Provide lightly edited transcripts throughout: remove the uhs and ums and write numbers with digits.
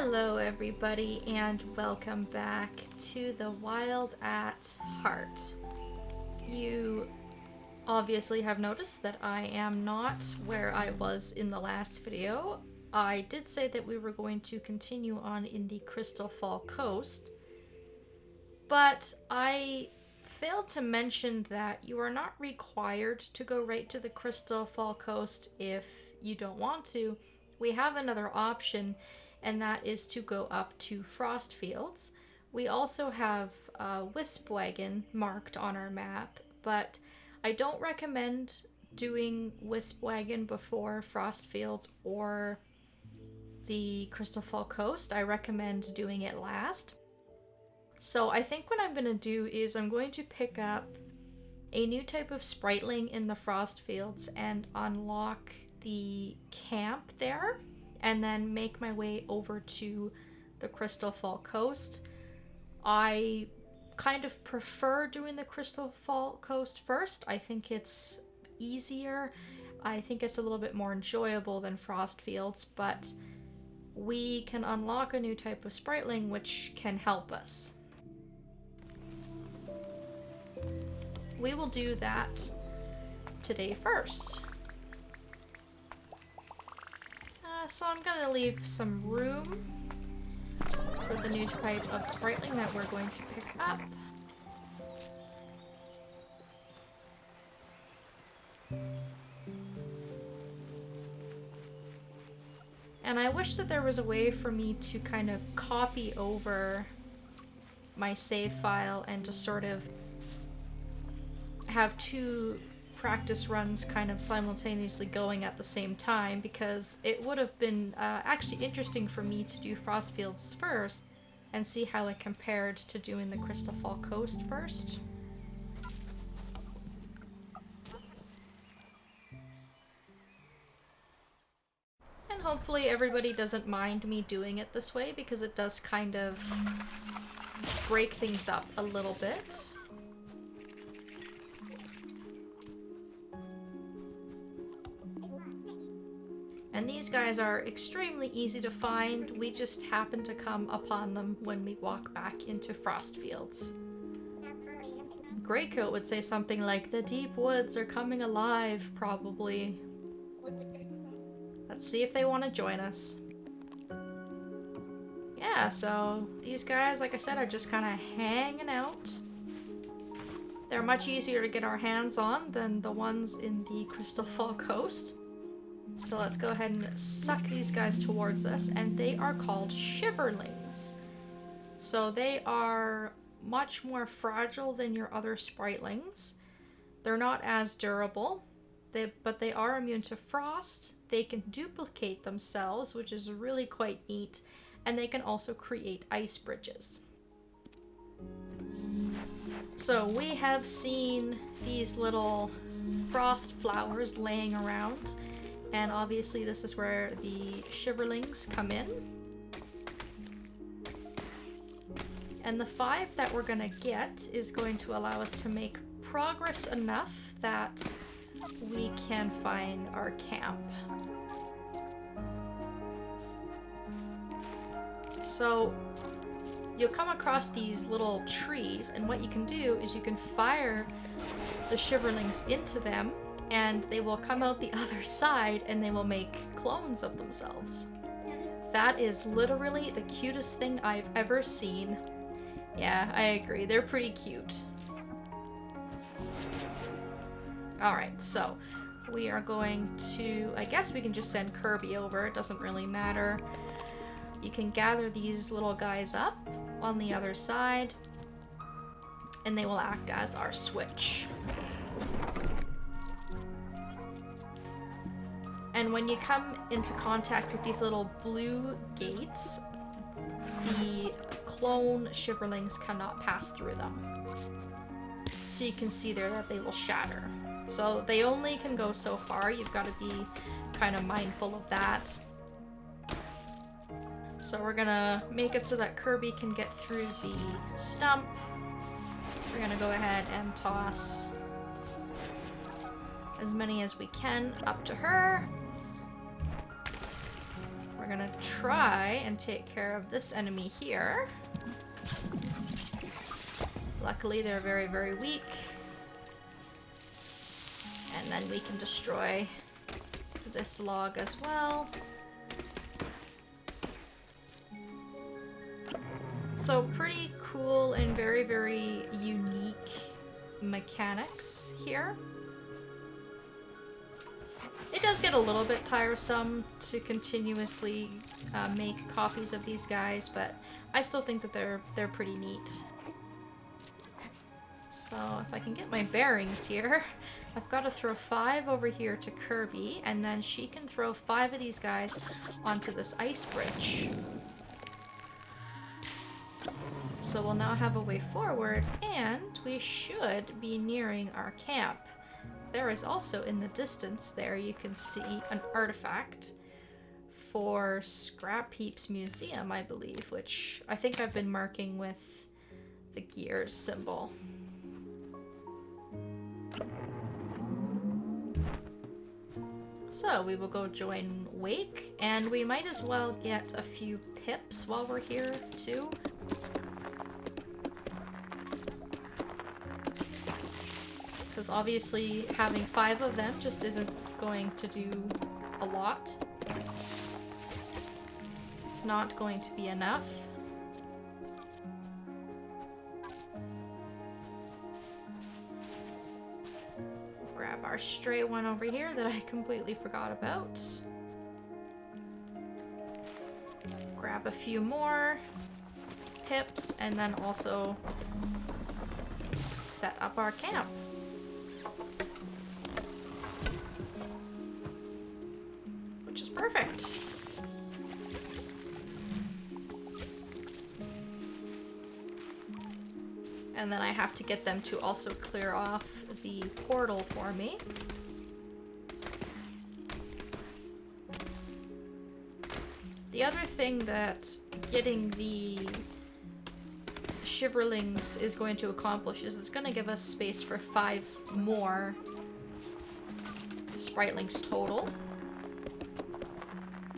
Hello everybody and welcome back to the Wild at Heart. You obviously have noticed that I am not where I was in the last video. I did say that we were going to continue on in the Crystallfall Coast, but I failed to mention that you are not required to go right to the Crystallfall Coast if you don't want to. We have another option, and that is to go up to Frostfields. We also have Wispwagon marked on our map, but I don't recommend doing Wispwagon before Frostfields or the Crystallfall Coast. I recommend doing it last. So I think what I'm going to do is I'm going to pick up a new type of Spriteling in the Frostfields and unlock the camp there, and then make my way over to the Crystallfall Coast. I kind of prefer doing the Crystallfall Coast first. I think it's easier. I think it's a little bit more enjoyable than Frostfields, but we can unlock a new type of Spriteling which can help us. We will do that today first. So I'm gonna leave some room for the new type of Spriteling that we're going to pick up. And I wish that there was a way for me to kind of copy over my save file and just sort of have two practice runs kind of simultaneously going at the same time, because it would have been actually interesting for me to do Frostfields first and see how it compared to doing the Crystallfall Coast first. And hopefully everybody doesn't mind me doing it this way, because it does kind of break things up a little bit. And these guys are extremely easy to find. We just happen to come upon them when we walk back into Frostfields. Greycoat would say something like, "The deep woods are coming alive," probably. Let's see if they want to join us. Yeah, so these guys, like I said, are just kind of hanging out. They're much easier to get our hands on than the ones in the Crystallfall Coast. So let's go ahead and suck these guys towards us, and they are called Shiverlings. So they are much more fragile than your other Spritelings. They're not as durable, but they are immune to frost. They can duplicate themselves, which is really quite neat, and they can also create ice bridges. So we have seen these little frost flowers laying around. And obviously this is where the Shiverlings come in. And the 5 that we're gonna get is going to allow us to make progress enough that we can find our camp. So you'll come across these little trees, and what you can do is you can fire the Shiverlings into them, and they will come out the other side and they will make clones of themselves. That is literally the cutest thing I've ever seen. Yeah, I agree. They're pretty cute. Alright, so we are going to... I guess we can just send Kirby over. It doesn't really matter. You can gather these little guys up on the other side, and they will act as our switch. And when you come into contact with these little blue gates, the clone Shiverlings cannot pass through them. So you can see there that they will shatter. So they only can go so far. You've got to be kind of mindful of that. So we're gonna make it so that Kirby can get through the stump. We're gonna go ahead and toss as many as we can up to her. gonna try and take care of this enemy here. Luckily, they're very, very weak. And then we can destroy this log as well. So pretty cool and very, very unique mechanics here. It does get a little bit tiresome to continuously make copies of these guys, but I still think that they're pretty neat. So if I can get my bearings here, I've got to throw 5 over here to Kirby, and then she can throw 5 of these guys onto this ice bridge. So we'll now have a way forward, and we should be nearing our camp. There is also in the distance there, you can see an artifact for Scrap Heap's museum, I believe, which I think I've been marking with the gears symbol. So we will go join Wake, and we might as well get a few pips while we're here too. Because obviously having 5 of them just isn't going to do a lot. It's not going to be enough. Grab our stray one over here that I completely forgot about. Grab a few more pips, and then also set up our camp. Which is perfect. And then I have to get them to also clear off the portal for me. The other thing that getting the Shiverlings is going to accomplish is it's going to give us space for 5 more Spritelings total.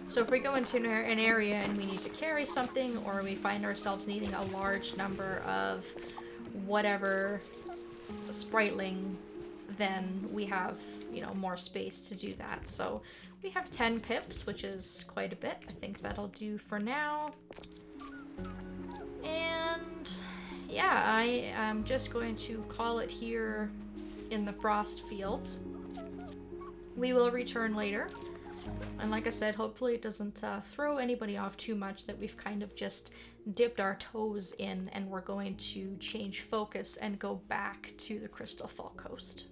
So if we go into an area and we need to carry something, or we find ourselves needing a large number of whatever Spriteling, then we have, you know, more space to do that. So we have 10 pips, which is quite a bit. I think that'll do for now. And yeah, I am just going to call it here in the Frostfields. We will return later. And like I said, hopefully it doesn't throw anybody off too much that we've kind of just dipped our toes in, and we're going to change focus and go back to the Crystallfall Coast.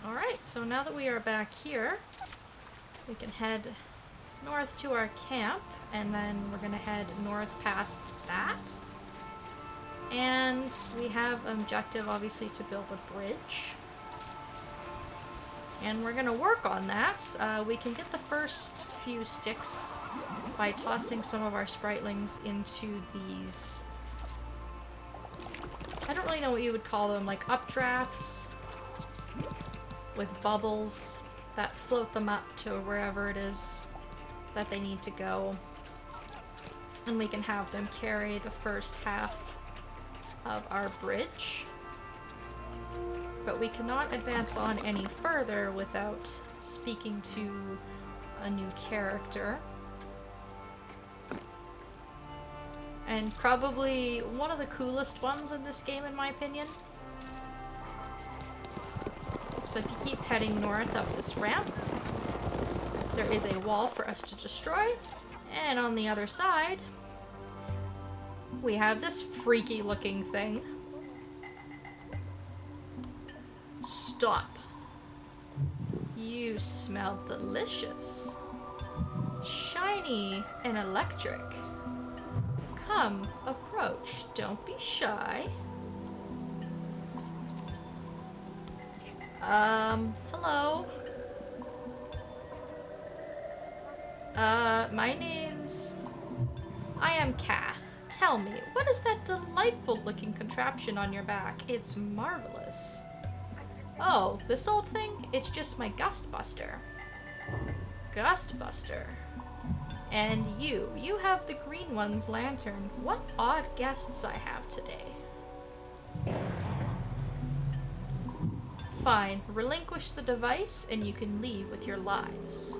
Alright, so now that we are back here, we can head north to our camp, and then we're gonna head north past that. And we have an objective, obviously, to build a bridge. And we're gonna work on that. We can get the first few sticks by tossing some of our Spritelings into these... I don't really know what you would call them, like updrafts with bubbles that float them up to wherever it is that they need to go. And we can have them carry the first half of our bridge. But we cannot advance on any further without speaking to a new character. And probably one of the coolest ones in this game, in my opinion. So if you keep heading north up this ramp, there is a wall for us to destroy. And on the other side, we have this freaky looking thing. Stop. You smell delicious. Shiny and electric. Come, approach. Don't be shy. Hello. My name's... I am Kath. Tell me, what is that delightful looking contraption on your back? It's marvelous. Oh, this old thing? It's just my Gustbuster. Gustbuster. And you have the green one's lantern. What odd guests I have today. Fine, relinquish the device and you can leave with your lives.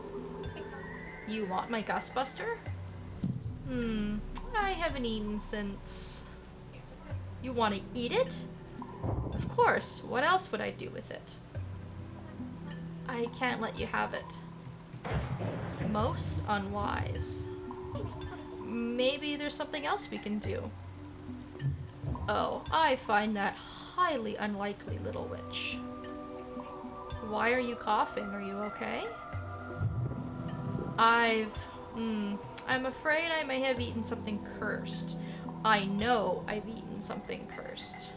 You want my Gustbuster? I haven't eaten since... You want to eat it? Of course, what else would I do with it? I can't let you have it. Most unwise. Maybe there's something else we can do. Oh, I find that highly unlikely, little witch. Why are you coughing? Are you okay? I'm afraid I may have eaten something cursed. I know I've eaten something cursed.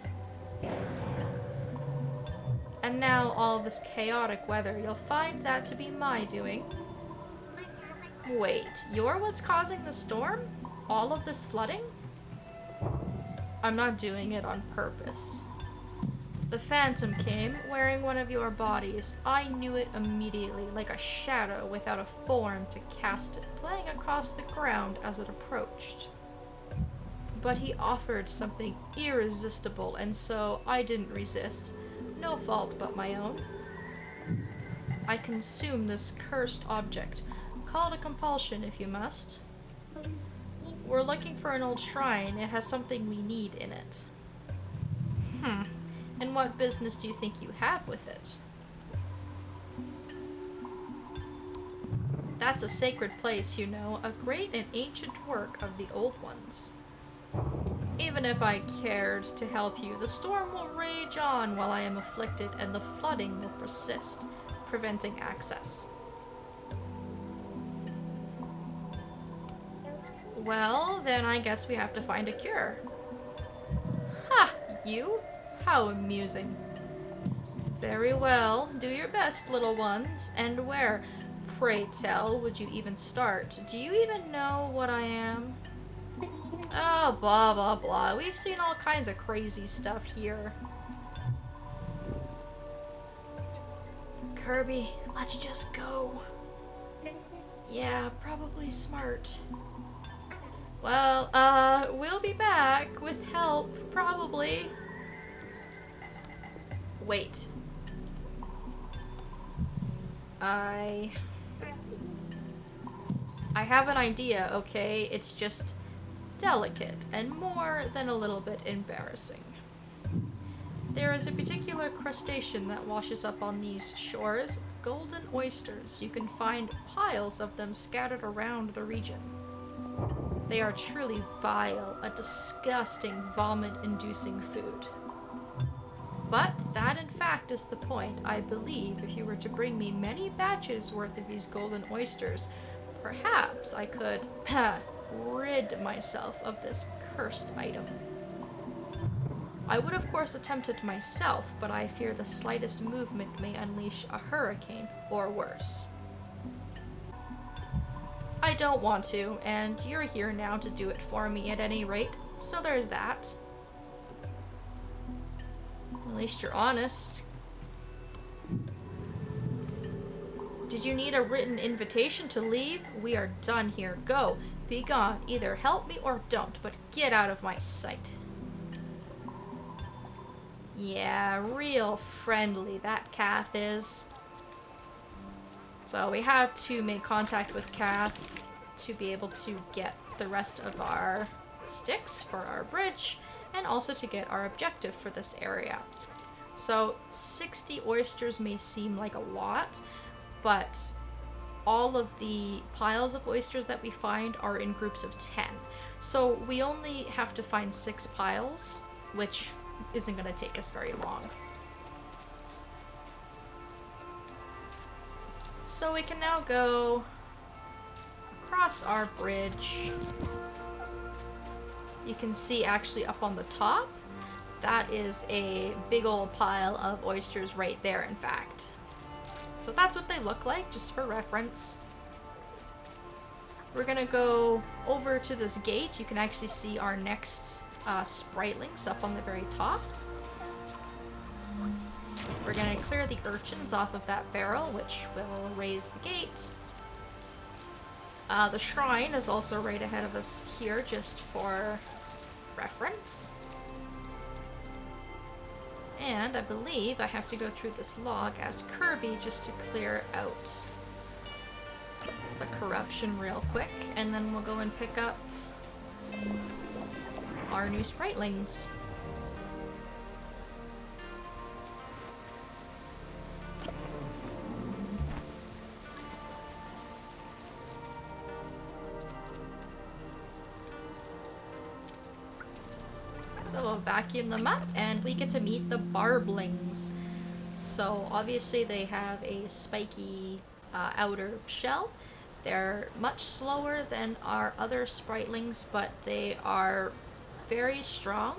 And now all this chaotic weather, you'll find that to be my doing. Wait, you're what's causing the storm? All of this flooding? I'm not doing it on purpose. The phantom came, wearing one of your bodies. I knew it immediately, like a shadow without a form to cast it, playing across the ground as it approached. But he offered something irresistible, and so I didn't resist. No fault but my own. I consumed this cursed object. Call it a compulsion if you must. We're looking for an old shrine. It has something we need in it. And what business do you think you have with it? That's a sacred place, you know, a great and ancient work of the old ones. Even if I cared to help you, the storm will rage on while I am afflicted, and the flooding will persist, preventing access. Well, then I guess we have to find a cure. Ha! You? How amusing. Very well. Do your best, little ones. And where, pray tell, would you even start? Do you even know what I am? Oh, blah, blah, blah. We've seen all kinds of crazy stuff here. Kirby, let's just go. Yeah, probably smart. Well, we'll be back with help, probably. Wait. I have an idea, okay? It's just delicate and more than a little bit embarrassing. There is a particular crustacean that washes up on these shores, golden oysters. You can find piles of them scattered around the region. They are truly vile, a disgusting, vomit-inducing food. But that, in fact, is the point. I believe if you were to bring me many batches worth of these golden oysters, perhaps I could rid myself of this cursed item. I would, of course, attempt it myself, but I fear the slightest movement may unleash a hurricane or worse. I don't want to, and you're here now to do it for me at any rate, so there's that. At least you're honest. Did you need a written invitation to leave? We are done here. Go. Be gone. Either help me or don't, but get out of my sight. Yeah, real friendly, that Kath is. So we have to make contact with Kath to be able to get the rest of our sticks for our bridge, and also to get our objective for this area. So 60 oysters may seem like a lot, but all of the piles of oysters that we find are in groups of 10. So we only have to find 6 piles, which isn't going to take us very long. So we can now go across our bridge. You can see actually up on the top, that is a big old pile of oysters right there, in fact. So that's what they look like, just for reference. We're gonna go over to this gate. You can actually see our next Spritelings up on the very top. We're gonna clear the urchins off of that barrel, which will raise the gate. The shrine is also right ahead of us here, just for reference. And I believe I have to go through this log as Kirby just to clear out the corruption real quick, and then we'll go and pick up our new Spritelings. So we'll vacuum them up and we get to meet the Barblings. So obviously they have a spiky outer shell. They're much slower than our other Spritelings, but they are very strong,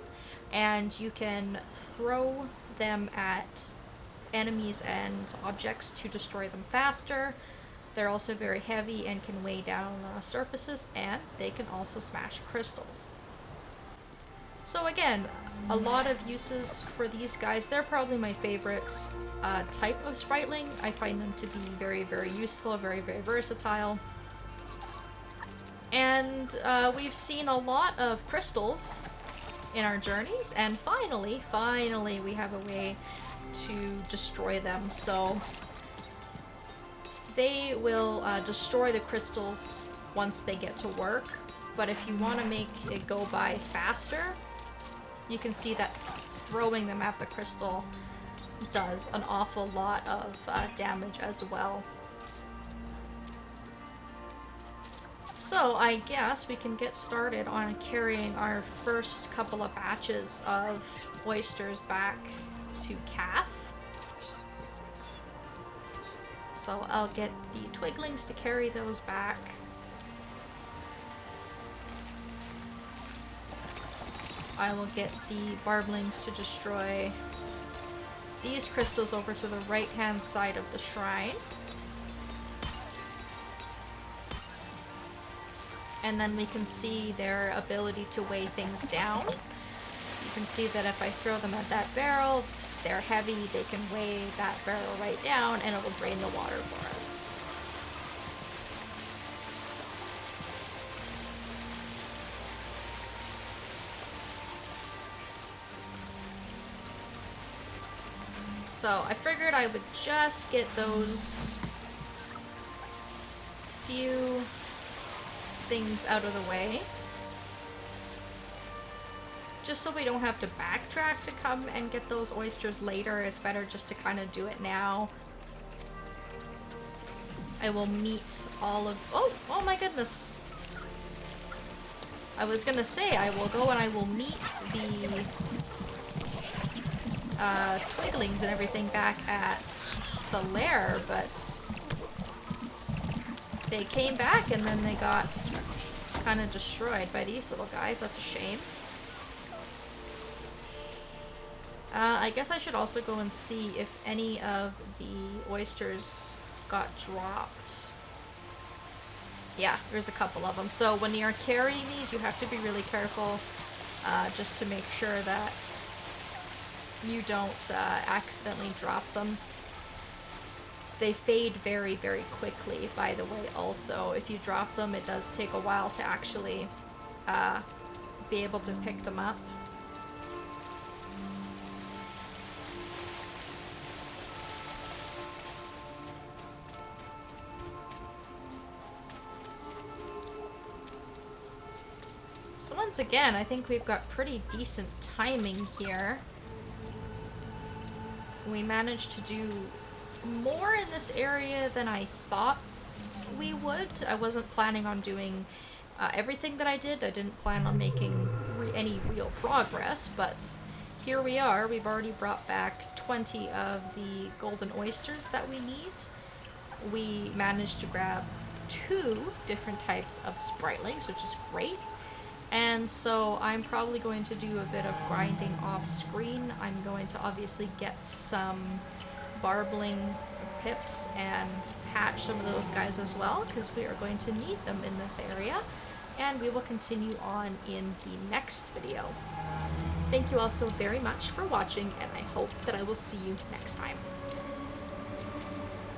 and you can throw them at enemies and objects to destroy them faster. They're also very heavy and can weigh down surfaces, and they can also smash crystals. So again, a lot of uses for these guys. They're probably my favorite type of Spriteling. I find them to be very, very useful, very, very versatile. And we've seen a lot of crystals in our journeys, and finally, we have a way to destroy them. So they will destroy the crystals once they get to work, but if you want to make it go by faster, you can see that throwing them at the crystal does an awful lot of damage as well. So I guess we can get started on carrying our first couple of batches of oysters back to Kath. So I'll get the Twiglings to carry those back. I will get the Barblings to destroy these crystals over to the right-hand side of the shrine. And then we can see their ability to weigh things down. You can see that if I throw them at that barrel, they're heavy, they can weigh that barrel right down, and it will drain the water for us. So I figured I would just get those few things out of the way, just so we don't have to backtrack to come and get those oysters later. It's better just to kind of do it now. I will meet all of... Oh my goodness. I was gonna say I will go and I will meet the Twiglings and everything back at the lair, but they came back and then they got kind of destroyed by these little guys. That's a shame. I guess I should also go and see if any of the oysters got dropped. Yeah, there's a couple of them. So when you're carrying these, you have to be really careful just to make sure that you don't accidentally drop them. They fade very, very quickly, by the way, also. If you drop them, it does take a while to actually be able to pick them up. So once again, I think we've got pretty decent timing here. We managed to do more in this area than I thought we would. I wasn't planning on doing everything that I did. I didn't plan on making any real progress, but here we are. We've already brought back 20 of the golden oysters that we need. We managed to grab 2 different types of Spritelings, which is great. And so I'm probably going to do a bit of grinding off screen. I'm going to obviously get some Barbling pips and hatch some of those guys as well, because we are going to need them in this area. And we will continue on in the next video. Thank you all so very much for watching, and I hope that I will see you next time.